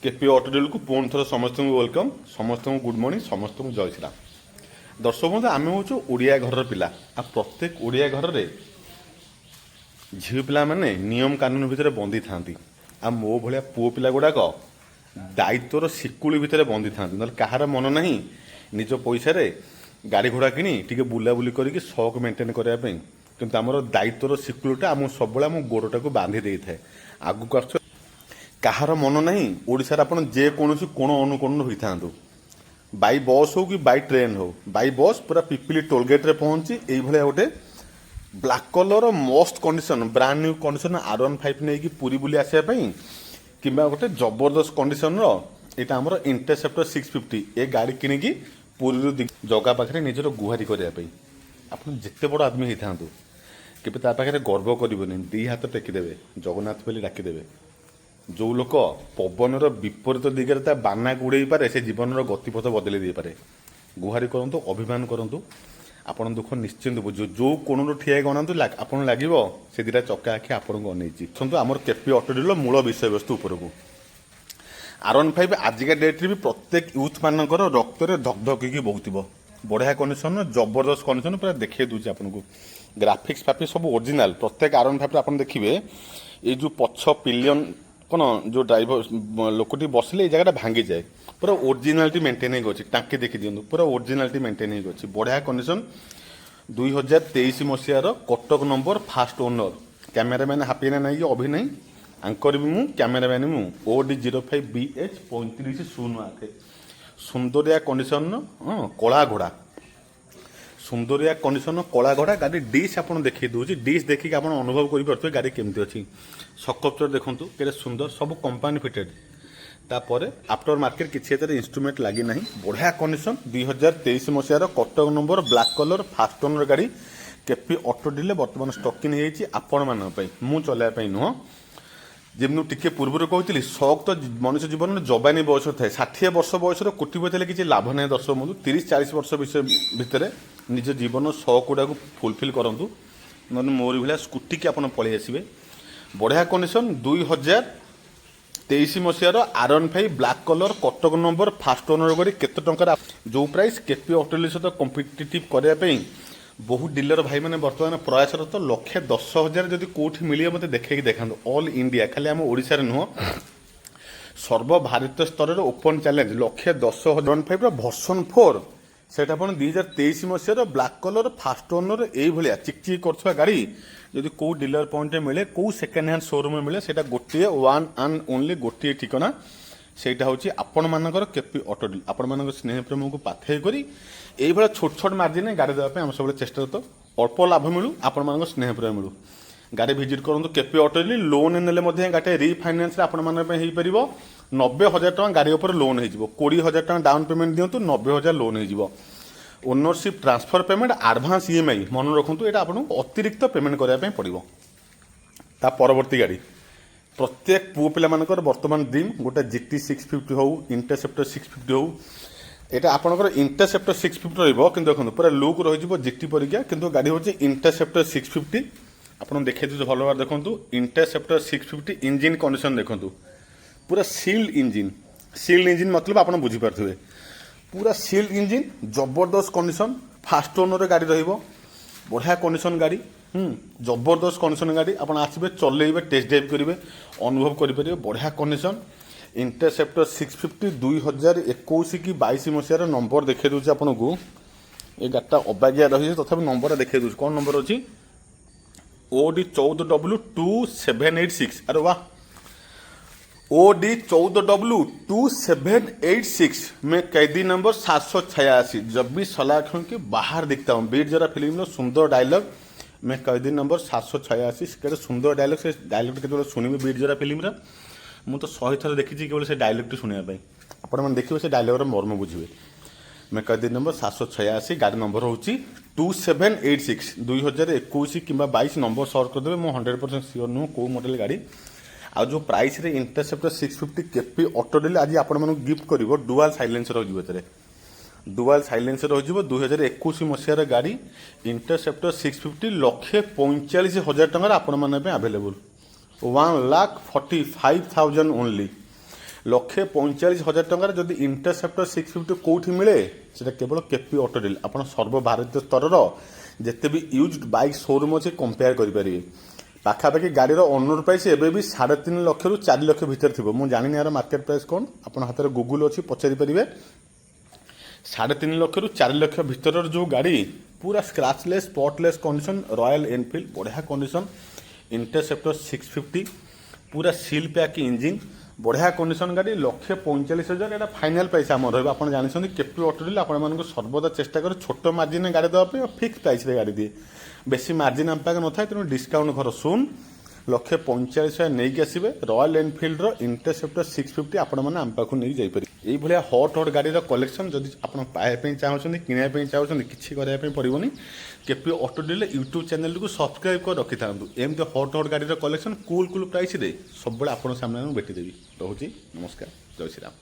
KP auto deal को पुणी थर समस्त वेलकम समस्त गुड मॉर्निंग समस्त जय श्रीराम। दर्शक बंधु आम हूँ ओडिया घर पिला आ प्रत्येक ओडिया घर में झील पिला माने नियम कानून भितर बंदी था आ मो भाया पुओ पिला गुड़ाक दायित्वर शिकुली भितर बंदी था ना कहार मन ना निज पैसा गाड़ी घोड़ा किणी टी बुलाबुली करके शौक मेंटेन करने किंतु आमर दायित्वर शिकुलीटा आम सब आम गोड़टा को बांधि दे थाए आगू आस कहार मन ना ओडिशार आप जेकोसी कोण अनुकोण होता बाई बस हो कि बाई ट्रेन हो बाई बस पूरा पिपिली टोलगेट पहुंची ये गोटे ब्लाक कलर मस्त condition brand new condition R15 नहीं पूरी बुली आसापी कि गोटे जबरदस्त कंडीशन यहाँ आमर इंटरसेप्टर 650 ये गाड़ी किଣିकी पूरी जगह पाखे निजर गुहारी करने आप जिते बड़ आदमी होता कि पाखे गर्व करें दी हाथ टेकीदेवे जगन्नाथ बोली डाकीदेवे जो लोक पवन विपरीत दिगरे बाना गुड़े पारे से जीवन गतिपथ बदल दे पारे गुहारी करूँ अभिमान करूँ आपन दुख निश्चिंत बुझ जो कोण ठिया गणातु आपन लगे से दुटा चका आखि आपन को अनेची सुनतु आमर केपी ऑटो डील मूल विषय वस्तु उपरकू R15 आजिका डेट्रे भी प्रत्येक यूथ मानकर रक्त में धकधक बहुत बढ़िया कंडीशन जबरदस्त कंडीशन पूरा देखिए दूसरी आपको ग्राफिक्स फाफिक्स सब ओरिजिनाल प्रत्येक R15 आप देखिए ये जो पछ पिलियन कौन जो ड्राइवर लोकटी बसले ये जगह भांगी जाए पूरा ओरिजिनालिटी मेंटेन हो टाँकी देखी दिखाँ पूरा ओरिजिनालिटी मेंटेन हो बढ़िया कंडीशन 2023 मसीहार Cuttack number first owner cameraman हापी ना नहीं अभी नहीं आंकर भी मु कैमेरामैन मु OD05BH 3508 सुंदरिया कंडीशन कला घोड़ा सुंदरिया कंडीशन कला घोड़ा गाड़ी डिश आप देखी दूसरी डिश देखिए आप अनुभव करेंगे गाड़ी केमती अच्छी सकपचर देखूँ के सुंदर सब कंपानी फिटेड तापर आफ्टर मार्केट किसी इंस्ट्रूमेंट लगी ना बढ़िया कंडीशन 2023 मसीहार Cuttack number black colour first owner गाड़ी केपी ऑटो डील बर्तमान स्टकिंग आपण मान मु चलवाई नुह जमी टी पूर्व कहती शौक तो मनुष्य जीवन में जबानी बयस थाए 60 वर्ष बयस कोटिपति किसी लाभ ना दर्शक बंधु 30-40 वर्ष विषय भितर निज जीवन शौक गुड़ा फुलफिल करूँ ना मोरी भाया स्कूटी की आप पलि आसवे बढ़िया condition 2023 मसीहार R15 black colour Cuttack number first owner गाड़ी केते टंकार जो प्राइस केपी ऑटो डील सहित कम्पिटिटिव करने बहुत डीलर भाई मैंने बर्तमान प्रयासरत 1,10,000 जदि कौटी मिले मत देखा देखा ऑल इंडिया खाली आम ओडिशा नुह सर्वभारतीय स्तर में ओपन चैलेंज 1,10,000 वर्सन 4 से 2023 मसीहार ब्लाक कलर फास्ट ओनर ये चिकचिक कर गाड़ी जदि कौ डीलर पॉइंट मिले कौ सेकेंड हैंड शोरूम मिले से गोटे वन एंड ओनली गोटे ठिकाना सेटा हूँ आपण मानकर केपी ऑटो डील आपण मान स्नेह प्रेम को पाथेय करी ये छोट छोट मार्जिन गाड़ी देवाई आम सब चेष्टा तो अल्प लाभ मिलू आपण मान स्नेह प्रेम मिलू गाड़ी भिजिट करूँ केपी ऑटो डील लोन ने गाड़ी रिफाइनान्स आपण मान 90,000 टका गाड़ी उपर लोन हो 20,000 टका डाउन पेमेंट दिंतु 90,000 लोन हो ownership transfer payment advance EMI मन रखुँ ये आपको अतिरिक्त पेमेंट करने पड़ो ता परवर्ती गाड़ी प्रत्येक पुओ पिला मानकर वर्तमान ड्रीम गोटे GT 650 हो इंटरसेप्टर 650 हो यहाँ आपंकर इंटरसेप्टर 650 रही कि देखो पूरा लुक रही GT परीक्षा किंतु गाड़ी हूँ इंटरसेप्टर 650 आपड़ देखिए भल भाव देखो इंटरसेप्टर 650 इंजिन कंडीशन देखो पूरा सील्ड इंजिन मतलब आप बुझीपारे पूरा सील्ड इंजिन जबरदस्त कंडीशन फास्ट ओनर गाड़ी रही बढ़िया कंडीशन गाड़ी जबरदस्त कंडीशन गाड़ी आप आसवे चलेबे टेस्ट ड्राइव करेंगे अनुभव करेंगे बढ़िया कंडीशन इंटरसेप्टर 650 2021 कि 22 मसीहार नंबर देखा दूसरी आपन को ये गाड़ीटा अबागिया रही है तथा नंबर देखा दूसरी कौन नंबर अच्छी OD14W2786 अरे वाह OD14W2786 में कैदी नंबर 786 जब भी सलाखों के बाहर दिखता हूँ बीट जरा फिल्म में सुंदर डायलॉग मैं कैदी नंबर 786 के सुंदर डायलॉग से डायलॉग के शुणवे बीट जरा फिल्म मुझे तो 100 थर देखी केवल से डायलॉग शुणापी आपने देखिए से डायलॉगर मर्म बुझे मैं कैदी नंबर 786 गाड़ी नंबर हूँ 2786 2021 कि 22 नंबर सर्च करदे मुझे 100% सियोर नुह कौ मॉडल गाड़ी आ जो प्राइस रे इंटरसेप्टर 650 केपी ऑटो डील आज आपण गिफ्ट कर डुआल साइलेंसर डुआल साइलेंसर रही 2021 मसीहार गाड़ी इंटरसेप्टर 650 1,45,000 टकर आपण मैंने अवेलेबल 1,45,000 ओनली 1,45,000 ଟଙ୍କାରେ ଯଦି ଇଣ୍ଟରସେପ୍ଟର 650 କେଉଁଠି ମିଳେ ସେଟା କେବଳ କେପି ଅଟୋ ଡିଲ୍। ଆପଣ ସର୍ବଭାରତୀୟ ସ୍ତରର ଯେତେ ବି ୟୁଜ୍ଡ ବାଇକ୍ ସୋରୁମ୍ ଅଛି କମ୍ପେୟାର କରିପାରିବେ। ପାଖାପାଖି ଗାଡ଼ିର ଓନର ପ୍ରାଇସ୍ ଏବେ ବି 3.5 ଲକ୍ଷରୁ 4 ଲକ୍ଷ ଭିତରେ ଥିବ। ମୁଁ ଜାଣିନି ଏହାର ମାର୍କେଟ ପ୍ରାଇସ୍ କ'ଣ, ଆପଣ ହାତରେ ଗୁଗୁଲ ଅଛି ପଚାରି ପାରିବେ। 3.5 ଲକ୍ଷରୁ 4 ଲକ୍ଷ ଭିତରର ଯେଉଁ ଗାଡ଼ି ପୁରା ସ୍କ୍ରାଚଲେସ୍ ସ୍ପଟଲେସ୍ କଣ୍ଡିସନ୍, ରୟାଲ ଏନଫିଲ୍ଡ ବଢ଼ିଆ କଣ୍ଡିସନ୍, ଇଣ୍ଟରସେପ୍ଟର 650 ପୁରା ସିଲ୍ ପ୍ୟାକ୍ ଇଞ୍ଜିନ୍, ବଢ଼ିଆ କଣ୍ଡିସନ୍ ଗାଡ଼ି, 1,45,000 ଏଇଟା ଫାଇନାଲ୍ ପ୍ରାଇସ୍ ଆମର ରହିବ। ଆପଣ ଜାଣିଛନ୍ତି କେପି ଅଟୋ ଡିଲ୍ ଆପଣମାନଙ୍କୁ ସର୍ବଦା ଚେଷ୍ଟା କରେ ଛୋଟ ମାର୍ଜିନରେ ଗାଡ଼ି ଦେବା ପାଇଁ, ଫିକ୍ସ ପ୍ରାଇସ୍ରେ ଗାଡ଼ି ଦିଏ। ବେଶୀ ମାର୍ଜିନ୍ ଆମ ପାଖରେ ନଥାଏ, ତେଣୁ ଡିସ୍କାଉଣ୍ଟ ଘର ଶୁନ 1,45,000 ନେଇକି ଆସିବେ। ରୟାଲ ଏନଫିଲ୍ଡର ଇଣ୍ଟରସେପ୍ଟର 650 ଆପଣମାନେ ଆମ ପାଖକୁ ନେଇକି ଯାଇପାରିବେ। ଏଇଭଳିଆ ହଟ୍ ଗାଡ଼ିର କଲେକ୍ସନ୍ ଯଦି ଆପଣ ପାଇବା ପାଇଁ ଚାହୁଁଛନ୍ତି, କିଣିବା ପାଇଁ ଚାହୁଁଛନ୍ତି, କିଛି କରିବା ପାଇଁ ପଡ଼ିବନି। କେପି ଅଟୋ ଡିଲ୍ ୟୁଟ୍ୟୁବ୍ ଚ୍ୟାନେଲକୁ ସବସ୍କ୍ରାଇବ୍ କରି ରଖିଥାନ୍ତୁ। ଏମିତି ହଟ୍ ଗାଡ଼ିର କଲେକ୍ସନ୍ କୁଲ୍ ପ୍ରାଇସ୍ରେ ସବୁବେଳେ ଆପଣଙ୍କ ସାମ୍ନାରେ ମୁଁ ଭେଟିଦେବି। ରହୁଛି, ନମସ୍କାର, ଜୟ ଶ୍ରୀରାମ।